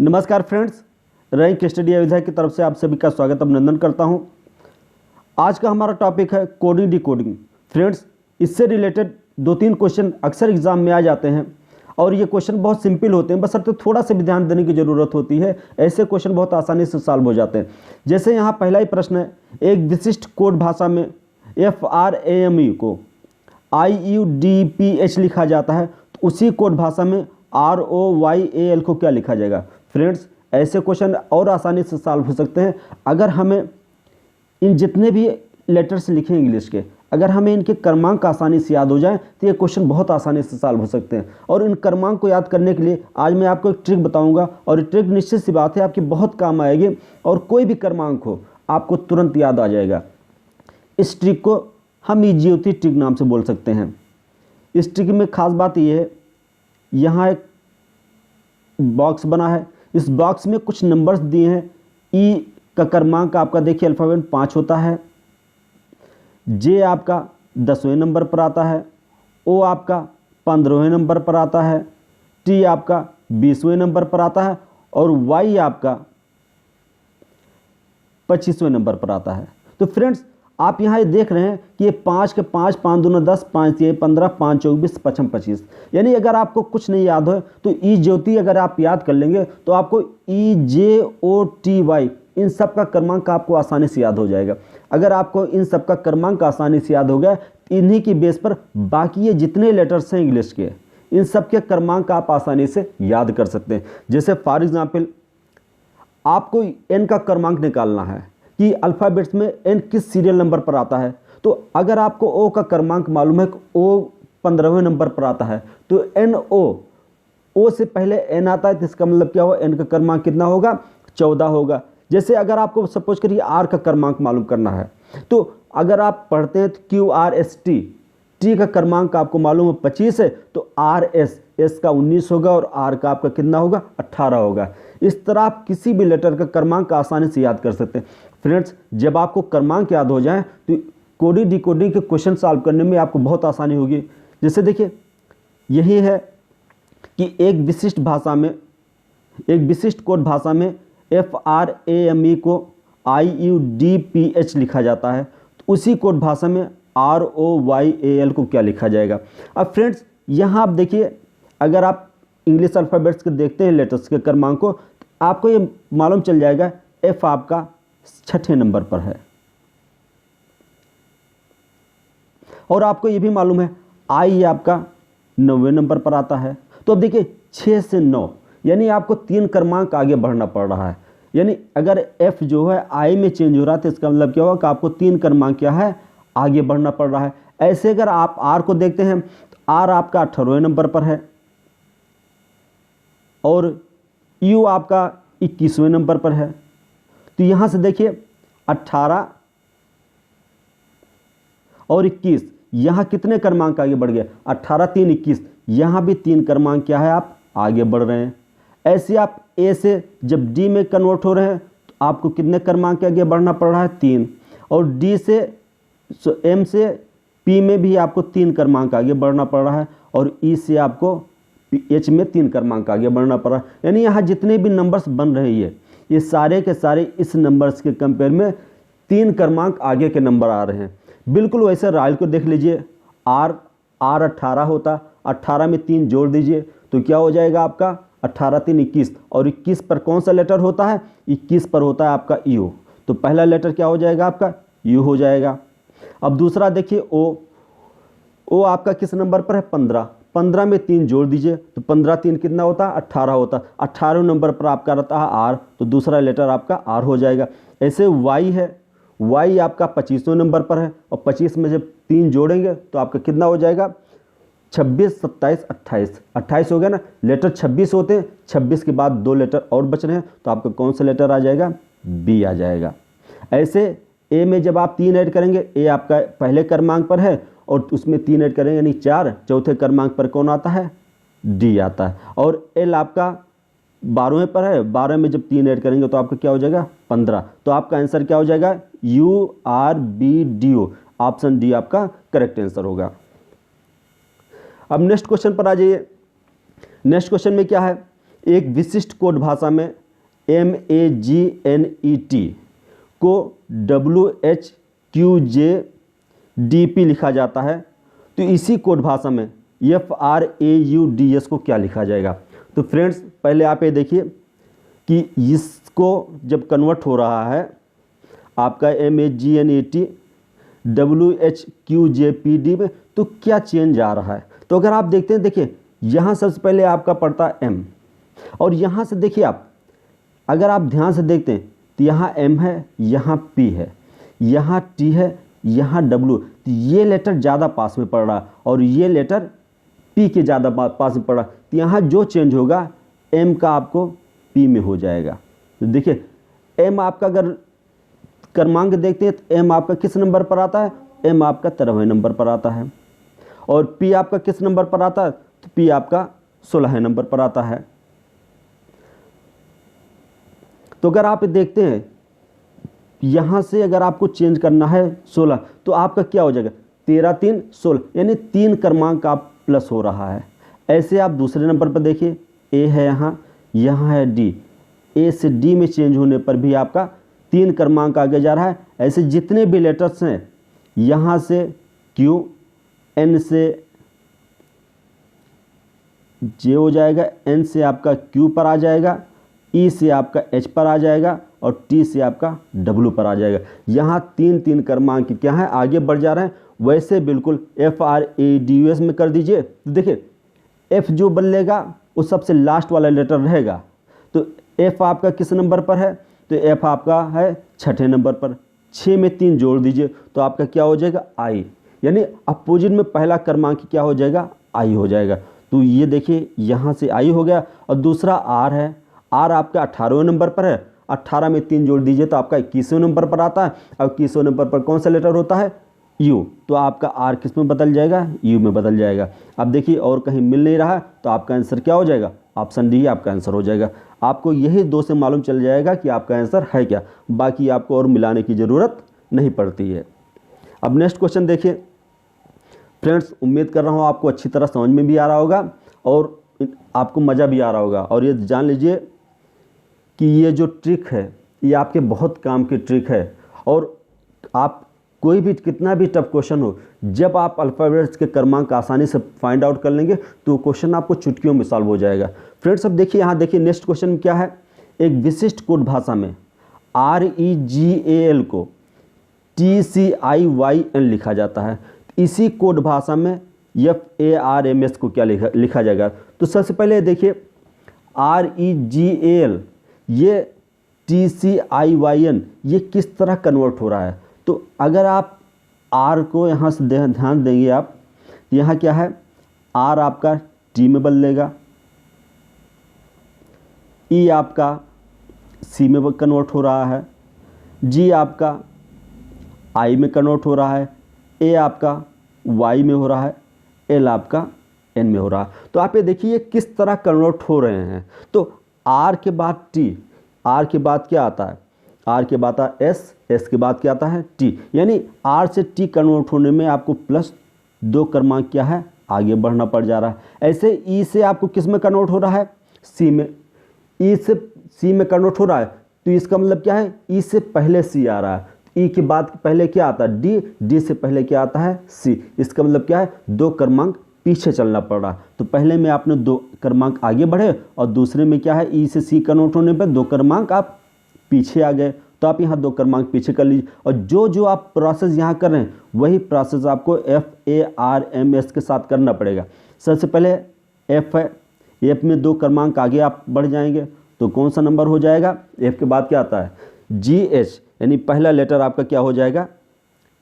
नमस्कार friends, rank study Ayodhya की तरफ से आप सभी का स्वागत अभिनंदन करता हूं। आज का हमारा टॉपिक है कोडिंग डिकोडिंग। फ्रेंड्स, इससे रिलेटेड 2-3 क्वेश्चन अक्सर एग्जाम में आ जाते हैं और ये क्वेश्चन बहुत सिंपल होते हैं, बस अब तो थोड़ा सा भी ध्यान देने की ज़रूरत होती है। ऐसे क्वेश्चन बहुत आसानी से सॉल्व हो जाते हैं। जैसे यहाँ पहला ही प्रश्न है, एक विशिष्ट कोड भाषा में FRAME को IUDPH लिखा जाता है, तो उसी कोड भाषा में ROYAL को क्या लिखा जाएगा। फ्रेंड्स, ऐसे क्वेश्चन और आसानी से सॉल्व हो सकते हैं अगर हमें इन जितने भी लेटर्स लिखे इंग्लिश के, अगर हमें इनके क्रमांक आसानी से याद हो जाए तो ये क्वेश्चन बहुत आसानी से सॉल्व हो सकते हैं। और इन क्रमांक को याद करने के लिए आज मैं आपको एक ट्रिक बताऊंगा और ये ट्रिक निश्चित सी बात है आपकी बहुत काम आएगी और कोई भी क्रमांक हो आपको तुरंत याद आ जाएगा। इस ट्रिक को हम इजियोती ट्रिक नाम से बोल सकते हैं। इस ट्रिक में खास बात यह है, यहाँ एक बॉक्स बना है, इस बॉक्स में कुछ नंबर्स दिए हैं। ई का क्रमांक आपका देखिए अल्फ़ाबेट 5 होता है, जे आपका 10वें नंबर पर आता है, ओ आपका 15वें नंबर पर आता है, टी आपका 20वें नंबर पर आता है और वाई आपका 25वें नंबर पर आता है। तो फ्रेंड्स, आप यहाँ ये देख रहे हैं कि ये 5 के 5, 5 दूना 10, 5 3 15, 5 चौक 20, 55 25। यानी अगर आपको कुछ नहीं याद हो तो ई ज्योति अगर आप याद कर लेंगे तो आपको EJOTY इन सब का क्रमांक आपको आसानी से याद हो जाएगा। अगर आपको इन सब का क्रमांक आसानी से याद हो गया, इन्हीं की बेस पर बाकी ये जितने लेटर्स हैं इंग्लिश के, इन सब के क्रमांक आप आसानी से याद कर सकते हैं। जैसे फॉर एग्जाम्पल, आपको एन का क्रमांक निकालना है कि अल्फ़ाबेट्स में एन किस सीरियल नंबर पर आता है। तो अगर आपको ओ का क्रमांक मालूम है कि ओ 15वें नंबर पर आता है, तो ओ से पहले एन आता है, तो इसका मतलब क्या होगा, एन का क्रमांक कितना होगा, 14 होगा। जैसे अगर आपको सपोज करिए आर का क्रमांक मालूम करना है, तो अगर आप पढ़ते हैं तो QRST, टी का क्रमांक आपको मालूम है 25 है, तो RS, एस का 19 होगा और आर का आपका कितना होगा, 18 होगा। इस तरह आप किसी भी लेटर का क्रमांक आसानी से याद कर सकते हैं। फ्रेंड्स, जब आपको क्रमांक याद हो जाए तो कोडिंग डिकोडिंग के क्वेश्चन सॉल्व करने में आपको बहुत आसानी होगी। जैसे देखिए, यही है कि एक विशिष्ट कोड भाषा में FRAME को IUDPH लिखा जाता है, तो उसी कोड भाषा में ROYAL को क्या लिखा जाएगा। अब फ्रेंड्स, यहाँ आप देखिए, अगर आप इंग्लिश अल्फ़ाबेट्स के देखते हैं लेटर्स के क्रमांक को, तो आपको ये मालूम चल जाएगा F आपका 6ठे नंबर पर है और आपको ये भी मालूम है I आपका 9वें नंबर पर आता है। तो अब देखिए 6 से 9 यानी आपको 3 क्रमांक आगे बढ़ना पड़ रहा है। यानी अगर F जो है I में चेंज हो रहा है तो इसका मतलब क्या होगा कि आपको 3 क्रमांक क्या है, आगे बढ़ना पड़ रहा है। ऐसे अगर आप R को देखते हैं तो R आपका 18वें नंबर पर है और U आपका 21वें नंबर पर है। तो यहाँ से देखिए 18 और 21, यहाँ कितने क्रमांक आगे बढ़ गए, 18 3 21, यहाँ भी 3 क्रमांक क्या है, आप आगे बढ़ रहे हैं। ऐसे आप ए से जब डी में कन्वर्ट हो रहे हैं तो आपको कितने क्रमांक आगे बढ़ना पड़ रहा है, 3। और डी से एम से पी में भी आपको 3 क्रमांक आगे बढ़ना पड़ रहा है और ई से आपको एच में 3 क्रमांक आगे बढ़ना पड़ रहा है। यानी यहाँ जितने भी नंबर्स बन रही है, ये सारे के सारे इस नंबर्स के कंपेयर में 3 क्रमांक आगे के नंबर आ रहे हैं। बिल्कुल वैसे राइल को देख लीजिए, आर 18 होता, 18 में 3 जोड़ दीजिए तो क्या हो जाएगा आपका 18 3 21 और 21 पर कौन सा लेटर होता है, 21 पर होता है आपका यू। तो पहला लेटर क्या हो जाएगा, आपका यू हो जाएगा। अब दूसरा देखिए ओ आपका किस नंबर पर है, 15, 15 में 3 जोड़ दीजिए तो 15 3 कितना होता है, 18 होता है। 18वें नंबर पर आपका रहता है आर, तो दूसरा लेटर आपका आर हो जाएगा। ऐसे वाई है, वाई आपका 25वें नंबर पर है और 25 में जब 3 जोड़ेंगे तो आपका कितना हो जाएगा, 26 27 28, 28 हो गया ना। लेटर 26 होते हैं, 26 के बाद 2 लेटर और बच रहे हैं तो आपका कौन सा लेटर आ जाएगा, बी आ जाएगा। ऐसे ए में जब आप 3 ऐड करेंगे, ए आपका पहले क्रमांक पर है और उसमें 3 ऐड करेंगे यानी 4, चौथे क्रमांक पर कौन आता है, डी आता है। और एल आपका 12वें पर है, 12 में जब 3 ऐड करेंगे तो आपका क्या हो जाएगा, 15। तो आपका आंसर क्या हो जाएगा, URBDO, ऑप्शन डी आपका करेक्ट आंसर होगा। अब नेक्स्ट क्वेश्चन पर आ जाइए। नेक्स्ट क्वेश्चन में क्या है एक विशिष्ट कोड भाषा में MAGNET को WHQJDP लिखा जाता है, तो इसी कोड भाषा में FRAUDS को क्या लिखा जाएगा। तो फ्रेंड्स पहले आप ये देखिए कि इसको जब कन्वर्ट हो रहा है आपका MAGNET WHQJPD में, तो क्या चेंज आ रहा है। तो अगर आप देखते हैं, देखिए यहाँ सबसे पहले आपका पड़ता है M, और यहाँ से देखिए आप अगर आप ध्यान से देखते हैं तो यहाँ M है, यहाँ P है, यहाँ T है, यहाँ W, तो ये लेटर ज़्यादा पास में पड़ रहा है और ये लेटर P के ज़्यादा पास में पड़ रहा है। तो यहाँ जो चेंज होगा M का आपको P में हो जाएगा। तो देखिए M आपका अगर क्रमांक देखते हैं तो M आपका किस नंबर पर आता है, M आपका 13वें नंबर पर आता है, और P आपका किस नंबर पर आता है, तो P आपका 16वें नंबर पर आता है। तो अगर आप देखते हैं यहाँ से अगर आपको चेंज करना है 16, तो आपका क्या हो जाएगा 13 3 16, यानी 3 क्रमांक आप प्लस हो रहा है। ऐसे आप दूसरे नंबर पर देखिए A है, यहाँ है D, A से D में चेंज होने पर भी आपका 3 क्रमांक आगे जा रहा है। ऐसे जितने भी लेटर्स हैं, यहाँ से Q, N से J हो जाएगा, N से आपका Q पर आ जाएगा, E से आपका H पर आ जाएगा और T से आपका W पर आ जाएगा। यहाँ 3 क्रमांक क्या है आगे बढ़ जा रहे हैं। वैसे बिल्कुल FRADUS में कर दीजिए। तो देखिए F जो बदलेगा वो सबसे लास्ट वाला लेटर रहेगा। तो F आपका किस नंबर पर है, तो F आपका है 6ठे नंबर पर। 6 में 3 जोड़ दीजिए तो आपका क्या हो जाएगा I, यानी अपोजिट में पहला क्रमांक क्या हो जाएगा I हो जाएगा। तो ये देखिए यहाँ से I हो गया। और दूसरा R है, R आपका 18वें नंबर पर है। 18 में 3 जोड़ दीजिए तो आपका 21वें नंबर पर आता है। और 21वें नंबर पर कौन सा लेटर होता है, U, तो आपका R किस में बदल जाएगा, U में बदल जाएगा। अब देखिए और कहीं मिल नहीं रहा तो आपका आंसर क्या हो जाएगा, ऑप्शन डी आपका आंसर हो जाएगा। आपको यही 2 से मालूम चल जाएगा कि आपका आंसर है क्या, बाकी आपको और मिलाने की ज़रूरत नहीं पड़ती है। अब नेक्स्ट क्वेश्चन देखिए फ्रेंड्स, उम्मीद कर रहा हूँ आपको अच्छी तरह समझ में भी आ रहा होगा और आपको मज़ा भी आ रहा होगा। और ये जान लीजिए कि ये जो ट्रिक है ये आपके बहुत काम की ट्रिक है। और आप कोई भी कितना भी टफ क्वेश्चन हो, जब आप अल्फ़ाबेट्स के क्रमांक आसानी से फाइंड आउट कर लेंगे तो क्वेश्चन आपको चुटकियों में सॉल्व हो जाएगा। फ्रेंड्स अब देखिए यहाँ देखिए नेक्स्ट क्वेश्चन में क्या है, एक विशिष्ट कोड भाषा में REGAL को TCIYN लिखा जाता है। इसी कोड भाषा में FARMS को क्या लिखा जाएगा। तो सबसे पहले देखिए REGAL ये TCIYN ये किस तरह कन्वर्ट हो रहा है। तो अगर आप R को यहाँ से ध्यान देंगे आप, यहाँ क्या है R आपका T में बदलेगा, E आपका C में कन्वर्ट हो रहा है, G आपका I में कन्वर्ट हो रहा है, A आपका Y में हो रहा है, L आपका N में हो रहा है। तो आप ये देखिए किस तरह कन्वर्ट हो रहे हैं। तो R के बाद T, R के बाद क्या आता है, R के बाद आता है S, S के बाद क्या आता है T, यानी R से T कन्वर्ट होने में आपको प्लस 2 क्रमांक क्या है आगे बढ़ना पड़ जा रहा है। ऐसे E से आपको किस में कन्वर्ट हो रहा है, C में, E से C में कन्वर्ट हो रहा है। तो इसका मतलब क्या है, E से पहले C आ रहा है, E के बाद पहले क्या आता है D, D से पहले क्या आता है C। इसका मतलब क्या है 2 क्रमांक पीछे चलना पड़ रहा है। तो पहले में आपने 2 क्रमांक आगे बढ़े और दूसरे में क्या है E से C कन्वर्ट होने पर 2 क्रमांक आप पीछे आ गए। तो आप यहाँ 2 क्रमांक पीछे कर लीजिए और जो आप प्रोसेस यहाँ कर रहे हैं वही प्रोसेस आपको FARMS के साथ करना पड़ेगा। सबसे पहले F है, F में 2 क्रमांक आगे आप बढ़ जाएंगे तो कौन सा नंबर हो जाएगा, F के बाद क्या आता है GH, यानी पहला लेटर आपका क्या हो जाएगा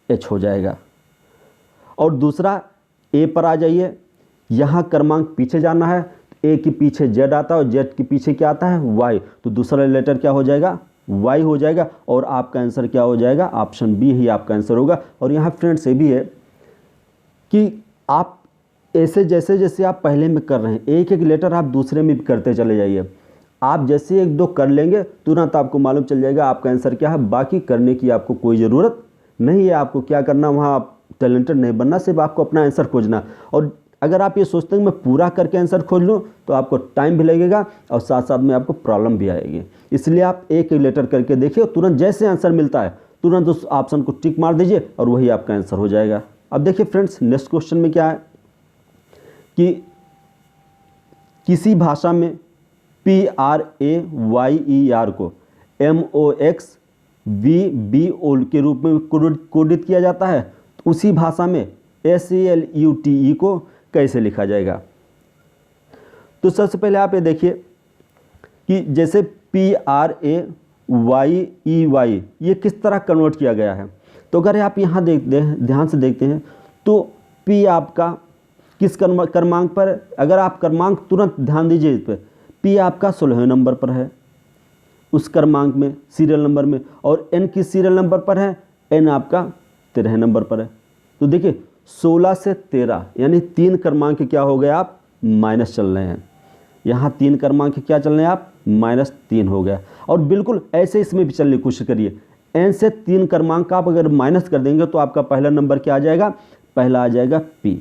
H हो जाएगा। और दूसरा A पर आ जाइए, यहाँ क्रमांक पीछे जाना है, A के पीछे Z आता है और Z के पीछे क्या आता है Y, तो दूसरा लेटर क्या हो जाएगा Y हो जाएगा। और आपका आंसर क्या हो जाएगा, ऑप्शन बी ही आपका आंसर होगा। और यहाँ फ्रेंड्स ये भी है कि आप ऐसे जैसे जैसे आप पहले में कर रहे हैं एक एक लेटर आप दूसरे में भी करते चले जाइए। आप जैसे 1-2 कर लेंगे तुरंत आपको मालूम चल जाएगा आपका आंसर क्या है। बाकी करने की आपको कोई ज़रूरत नहीं है। आपको क्या करना, वहाँ आप टैलेंटेड नहीं बनना, सिर्फ आपको अपना आंसर खोजना। और अगर आप ये सोचते हैं कि मैं पूरा करके आंसर खोज लूँ तो आपको टाइम भी लगेगा और साथ साथ में आपको प्रॉब्लम भी आएगी। इसलिए आप एक लेटर करके देखिए, तुरंत जैसे आंसर मिलता है तुरंत उस ऑप्शन को टिक मार दीजिए और वही आपका आंसर हो जाएगा। अब देखिए फ्रेंड्स, नेक्स्ट क्वेश्चन में क्या है कि किसी भाषा में PRAYER को MOXVBO के रूप में कोडित किया जाता है, तो उसी भाषा में SALUTE को कैसे लिखा जाएगा। तो सबसे पहले आप ये देखिए कि जैसे PRAYEY ये किस तरह कन्वर्ट किया गया है। तो अगर आप यहाँ ध्यान से देखते हैं तो P आपका किस क्रमांक पर, अगर आप क्रमांक तुरंत ध्यान दीजिए इस पर, P आपका 16वें नंबर पर है उस क्रमांक में, सीरियल नंबर में, और N किस सीरियल नंबर पर है, N आपका 13 नंबर पर है। तो देखिए 16 से 13 यानी 3 क्रमांक क्या हो गए, आप माइनस चल रहे हैं। यहाँ 3 क्रमांक क्या चल रहे हैं आप, -3 हो गया। और बिल्कुल ऐसे इसमें भी चलने की कोशिश करिए, N से 3 क्रमांक आप अगर माइनस कर देंगे तो आपका पहला नंबर क्या आ जाएगा, पहला आ जाएगा P।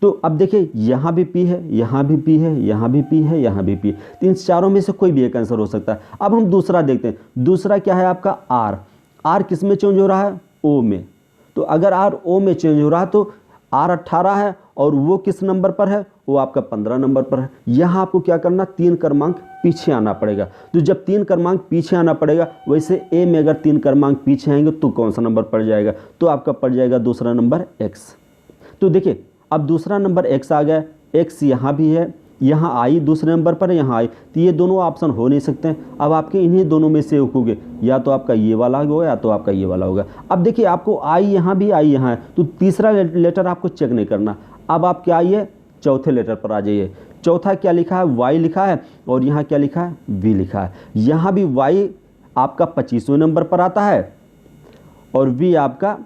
तो अब देखिए यहाँ भी P है, यहाँ भी P है, यहाँ भी P है, यहाँ भी P। तो इन चारों में से कोई भी एक आंसर हो सकता है। अब हम दूसरा देखते हैं, दूसरा क्या है आपका R। R किस में चेंज हो रहा है, O में। तो अगर R O में चेंज हो रहा है तो R 18 है और वो किस नंबर पर है, वो आपका 15 नंबर पर है। यहाँ आपको क्या करना, 3 क्रमांक पीछे आना पड़ेगा। तो जब 3 क्रमांक पीछे आना पड़ेगा, वैसे A में अगर 3 क्रमांक पीछे आएंगे तो कौन सा नंबर पड़ जाएगा, तो आपका पड़ जाएगा दूसरा नंबर X। तो देखिए अब दूसरा नंबर X आ गया, X यहाँ भी है, यहाँ आई दूसरे नंबर पर है, यहाँ आई, तो ये दोनों ऑप्शन हो नहीं सकते हैं। अब आपके इन्हीं दोनों में से एक होंगे, या तो आपका ये वाला होगा या तो आपका ये वाला होगा। अब देखिए आपको आई यहाँ भी, आई यहाँ है, तो तीसरा लेटर आपको चेक नहीं करना। अब आप क्या आइए, चौथे लेटर पर आ जाइए। चौथा क्या लिखा है, Y लिखा है, और यहाँ क्या लिखा है, V लिखा है। यहाँ भी Y आपका 25वें नंबर पर आता है और V आपका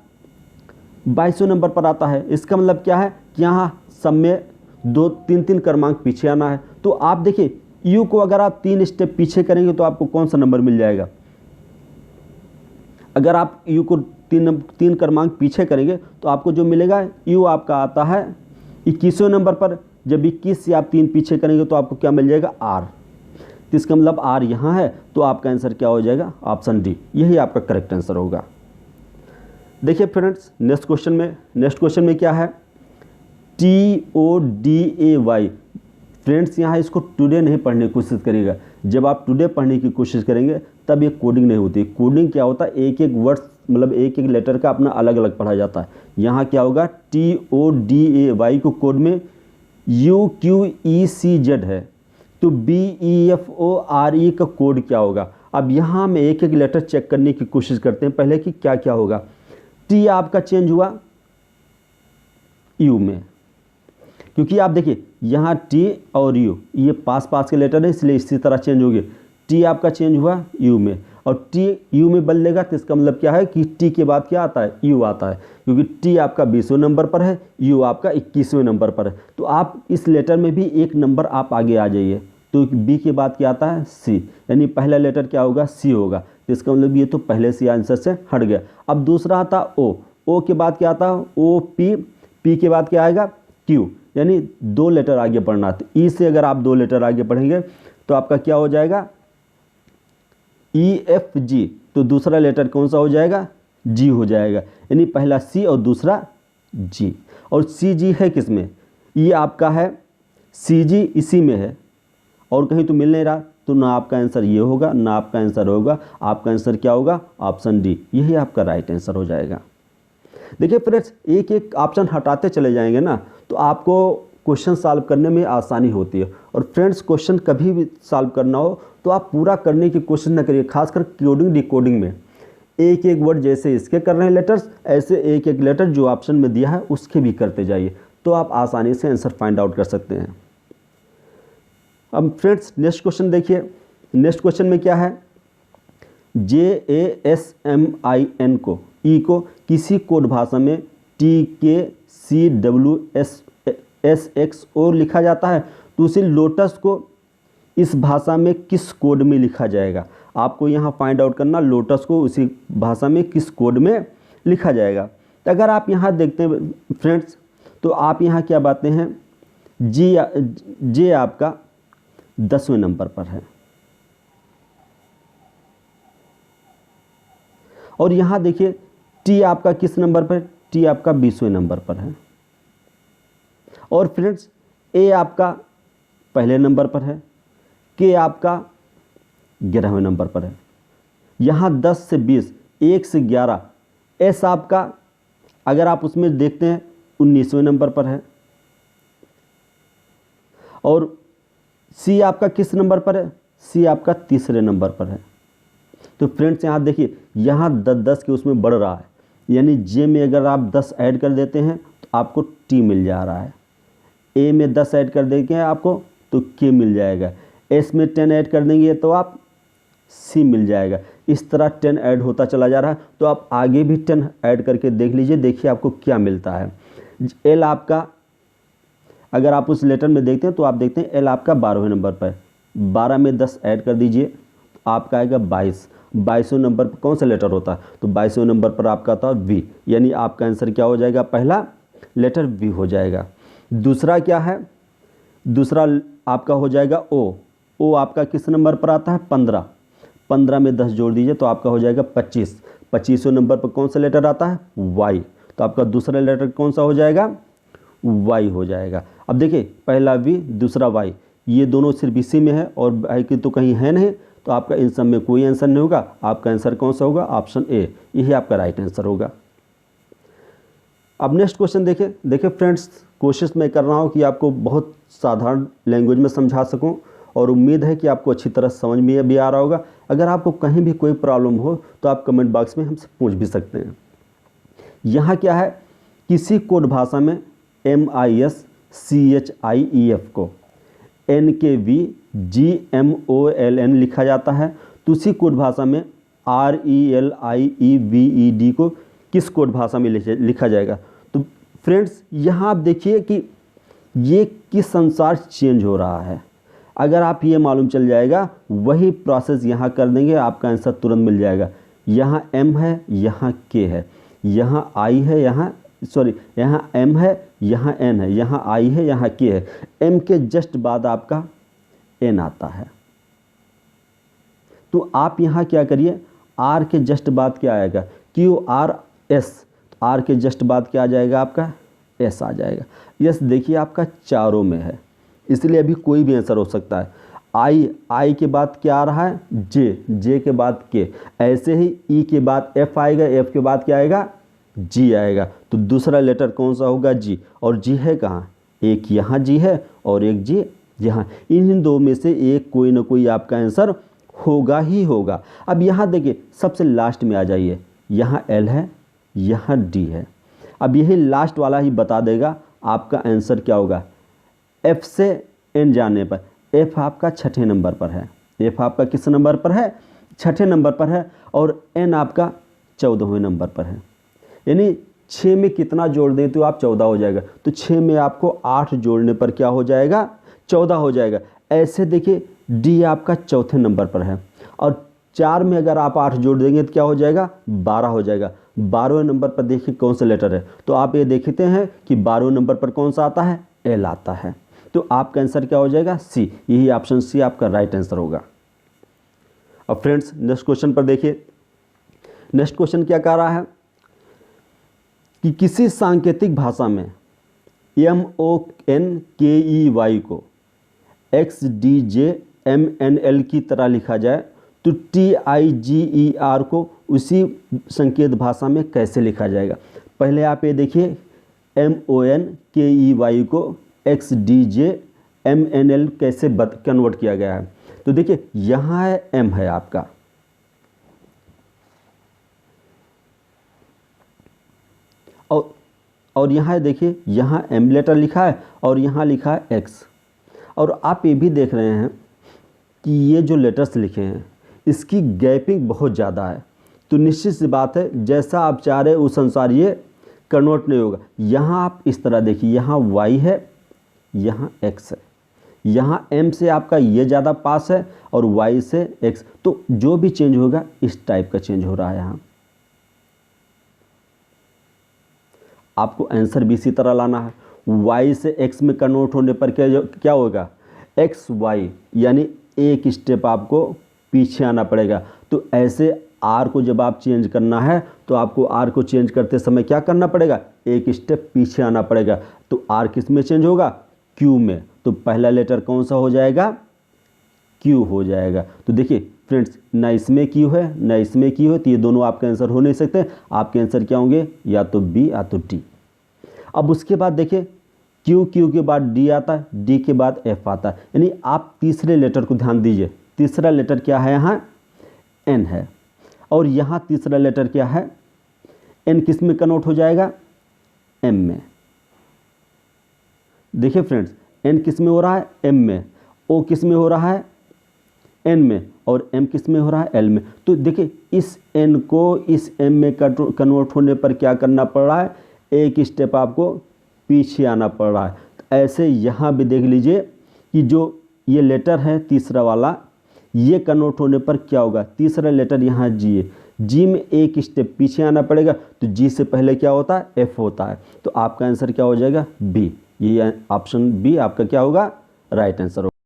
22वें नंबर पर आता है। इसका मतलब क्या है कि यहाँ सब में 2-3 क्रमांक पीछे आना है। तो आप देखिए U को अगर आप 3 स्टेप पीछे करेंगे तो आपको कौन सा नंबर मिल जाएगा। अगर आप U को 3 क्रमांक पीछे करेंगे तो आपको जो मिलेगा, U आपका आता है 21वें नंबर पर। जब 21 से आप 3 पीछे करेंगे तो आपको क्या मिल जाएगा, R। तो इसका मतलब R यहाँ है, तो आपका आंसर क्या हो जाएगा, ऑप्शन डी, यही आपका करेक्ट आंसर होगा। देखिए फ्रेंड्स, नेक्स्ट क्वेश्चन में क्या है, TODAY। फ्रेंड्स यहाँ इसको टुडे नहीं पढ़ने की कोशिश करिएगा। जब आप टुडे पढ़ने की कोशिश करेंगे तब ये कोडिंग नहीं होती। कोडिंग क्या होता है, एक एक वर्ड मतलब एक एक लेटर का अपना अलग अलग पढ़ा जाता है। यहाँ क्या होगा, TODAY को कोड में UQECZ है, तो BEFORE का कोड क्या होगा। अब यहाँ हम एक एक लेटर चेक करने की कोशिश करते हैं पहले कि क्या क्या होगा। T आपका चेंज हुआ U में, क्योंकि आप देखिए यहाँ T और U ये पास पास के लेटर है, इसलिए इसी तरह चेंज हो गए। T आपका चेंज हुआ U में, और T U में बदलेगा तो इसका मतलब क्या है कि T के बाद क्या आता है, U आता है, क्योंकि T आपका 20वें नंबर पर है, U आपका 21वें नंबर पर है। तो आप इस लेटर में भी एक नंबर आप आगे आ जाइए। तो B के बाद क्या आता है, C, यानी पहला लेटर क्या होगा, C होगा। तो इसका मतलब ये तो पहले से आंसर से हट गया। अब दूसरा आता O, O के बाद क्या आता है, OP, P के बाद क्या आएगा, Q, यानी 2 लेटर आगे बढ़ना। तो E से अगर आप 2 लेटर आगे बढ़ेंगे तो आपका क्या हो जाएगा, EFG। तो दूसरा लेटर कौन सा हो जाएगा, G हो जाएगा, यानी पहला C और दूसरा G। और CG है किसमें, ये आपका है CG इसी में है और कहीं तो मिल नहीं रहा, तो ना आपका आंसर ये होगा ना आपका आंसर होगा। आपका आंसर क्या होगा, ऑप्शन डी, यही आपका राइट आंसर हो जाएगा। देखिए फ्रेंड्स, एक एक ऑप्शन हटाते चले जाएंगे ना तो आपको क्वेश्चन सॉल्व करने में आसानी होती है। और फ्रेंड्स, क्वेश्चन कभी भी सॉल्व करना हो तो आप पूरा करने की कोशिश न करिए, खासकर कोडिंग डिकोडिंग में। एक एक वर्ड जैसे इसके कर रहे हैं लेटर्स, ऐसे एक एक लेटर जो ऑप्शन में दिया है उसके भी करते जाइए, तो आप आसानी से आंसर फाइंड आउट कर सकते हैं। अब फ्रेंड्स नेक्स्ट क्वेश्चन देखिए। नेक्स्ट क्वेश्चन में क्या है, JASMIN को E को किसी कोड भाषा में TKCWSXO लिखा जाता है, तो उसी लोटस को इस भाषा में किस कोड में लिखा जाएगा। आपको यहाँ फाइंड आउट करना लोटस को उसी भाषा में किस कोड में लिखा जाएगा। तो अगर आप यहाँ देखते हैं फ्रेंड्स, तो आप यहाँ क्या बातें हैं, जे आपका 10वें नंबर पर है। और यहाँ देखिए टी आपका किस नंबर पर, टी आपका 20वें नंबर पर है। और फ्रेंड्स ए आपका पहले नंबर पर है, के आपका 11वें नंबर पर है। यहाँ 10 से 20, 1 से 11, एस आपका अगर आप उसमें देखते हैं 19वें नंबर पर है। और सी आपका किस नंबर पर है, सी आपका 3रे नंबर पर है। तो फ्रेंड्स यहाँ देखिए यहाँ 10 के उसमें बढ़ रहा है, यानी जे में अगर आप 10 ऐड कर देते हैं तो आपको टी मिल जा रहा है, ए में 10 ऐड कर देंगे आपको तो के मिल जाएगा, एस में 10 ऐड कर देंगे तो आप सी मिल जाएगा। इस तरह 10 ऐड होता चला जा रहा है। तो आप आगे भी 10 ऐड करके देख लीजिए, देखिए आपको क्या मिलता है। एल आपका अगर आप उस लेटर में देखते हैं तो आप देखते हैं एल आपका 12वें नंबर पर, 12 में 10 ऐड कर दीजिए तो आपका आएगा 22। 22वें नंबर पर कौन सा लेटर होता है, तो 22वें नंबर पर आपका आता है वी, यानी आपका आंसर क्या हो जाएगा, पहला लेटर वी हो जाएगा। दूसरा क्या है, दूसरा आपका हो जाएगा ओ। ओ आपका किस नंबर पर आता है, 15। 15 में 10 जोड़ दीजिए तो आपका हो जाएगा 25। 25वें नंबर पर कौन सा लेटर आता है, वाई, तो आपका दूसरा लेटर कौन सा हो जाएगा, वाई हो जाएगा। अब देखिए पहला वी दूसरा वाई, ये दोनों सिर्फ इसी में है और वाई की तो कहीं है नहीं, तो आपका इन सब में कोई आंसर नहीं होगा। आपका आंसर कौन सा होगा, ऑप्शन ए, यही आपका राइट आंसर होगा। अब नेक्स्ट क्वेश्चन देखिए फ्रेंड्स, कोशिश मैं कर रहा हूँ कि आपको बहुत साधारण लैंग्वेज में समझा सकूँ और उम्मीद है कि आपको अच्छी तरह समझ में भी आ रहा होगा। अगर आपको कहीं भी कोई प्रॉब्लम हो तो आप कमेंट बॉक्स में हमसे पूछ भी सकते हैं। यहाँ क्या है, किसी कोड भाषा में MISCHIEF को NKVGMOLN लिखा जाता है, तो उसी कोड भाषा में RELIEVED को किस कोड भाषा में लिखा जाएगा। तो फ्रेंड्स यहाँ आप देखिए कि ये किस अनुसार चेंज हो रहा है। अगर आप ये मालूम चल जाएगा, वही प्रोसेस यहाँ कर देंगे, आपका आंसर तुरंत मिल जाएगा। यहाँ M है, यहाँ K है, यहाँ I है, यहाँ M है, यहाँ N है, यहाँ I है, यहाँ K है। M के जस्ट बाद आपका N आता है। तो आप यहाँ क्या करिए, R के जस्ट बाद क्या आएगा, QRS, R के जस्ट बाद क्या आ जाएगा, आपका S आ जाएगा। यस देखिए आपका चारों में है, इसलिए अभी कोई भी आंसर हो सकता है। आई के बाद क्या आ रहा है, जे के बाद के, ऐसे ही ई के बाद एफ आएगा, एफ के बाद क्या आएगा, जी आएगा। तो दूसरा लेटर कौन सा होगा, जी। और जी है कहाँ, एक यहाँ जी है और एक जी यहाँ, इन दो में से एक कोई ना कोई आपका आंसर होगा ही होगा। अब यहाँ देखिए सबसे लास्ट में आ जाइए, यहाँ एल है, यहाँ डी है। अब यही लास्ट वाला ही बता देगा आपका आंसर क्या होगा। एफ से एन जाने पर, एफ आपका 6ठे नंबर पर है, एफ आपका किस नंबर पर है, 6ठे नंबर पर है, और एन आपका 14वें नंबर पर है। यानी 6 में कितना जोड़ दें तो आप 14 हो जाएगा, तो 6 में आपको 8 जोड़ने पर क्या हो जाएगा, 14 हो जाएगा। ऐसे देखिए डी आपका 4थे नंबर पर है, और 4 में अगर आप 8 जोड़ देंगे तो क्या हो जाएगा, 12 हो जाएगा। 12वें नंबर पर देखिए कौन सा लेटर है, तो आप ये देखते हैं कि 12वें नंबर पर कौन सा आता है, एल आता है। तो आपका आंसर क्या हो जाएगा, सी, यही ऑप्शन सी आपका राइट आंसर होगा। अब फ्रेंड्स नेक्स्ट क्वेश्चन पर देखिए, नेक्स्ट क्वेश्चन क्या कह रहा है कि किसी सांकेतिक भाषा में MONKEY को XDJMNL की तरह लिखा जाए तो TIGER को उसी संकेत भाषा में कैसे लिखा जाएगा। पहले आप ये देखिए MONKEY को XDJMNL कैसे कन्वर्ट किया गया है। तो देखिए यहाँ है M है आपका, और यहाँ देखिए यहाँ M लेटर लिखा है और यहाँ लिखा है X। और आप ये भी देख रहे हैं कि ये जो लेटर्स लिखे हैं इसकी गैपिंग बहुत ज़्यादा है, तो निश्चित सी बात है जैसा आप चाह रहे उस अनुसार ये कन्वर्ट नहीं होगा। यहाँ आप इस तरह देखिए, यहाँ Y है, यहाँ X है, यहाँ M से आपका ये ज़्यादा पास है और Y से X, तो जो भी चेंज होगा इस टाइप का चेंज हो रहा है। यहाँ आपको आंसर भी इसी तरह लाना है। y से x में कन्वर्ट होने पर क्या होगा, एक्स वाई, यानी एक स्टेप आपको पीछे आना पड़ेगा। तो ऐसे r को जब आप चेंज करना है तो आपको r को चेंज करते समय क्या करना पड़ेगा, एक स्टेप पीछे आना पड़ेगा। तो r किस में चेंज होगा, q में। तो पहला लेटर कौन सा हो जाएगा, q हो जाएगा। तो देखिए फ्रेंड्स, ना इसमें q है ना इसमें q है, तो ये दोनों आपका आंसर हो नहीं सकते। आपके आंसर क्या होंगे, या तो b या तो d। अब उसके बाद देखिए q के बाद d आता है, d के बाद f आता है, यानी आप तीसरे लेटर को ध्यान दीजिए। तीसरा लेटर क्या है, यहाँ n है, और यहाँ तीसरा लेटर क्या है, n किस में कन्वर्ट हो जाएगा, m में। देखिए फ्रेंड्स, n किस में हो रहा है, m में, o किस में हो रहा है, n में, और m किस में हो रहा है, l में। तो देखिए इस n को इस m में कन्वर्ट होने पर क्या करना पड़ रहा है, एक स्टेप आपको पीछे आना पड़ रहा है। तो ऐसे यहाँ भी देख लीजिए कि जो ये लेटर है तीसरा वाला, ये कन्वर्ट होने पर क्या होगा, तीसरा लेटर यहाँ जी है, जी में एक स्टेप पीछे आना पड़ेगा। तो जी से पहले क्या होता है, एफ होता है। तो आपका आंसर क्या हो जाएगा, बी। ये ऑप्शन बी आपका क्या होगा, राइट आंसर होगा।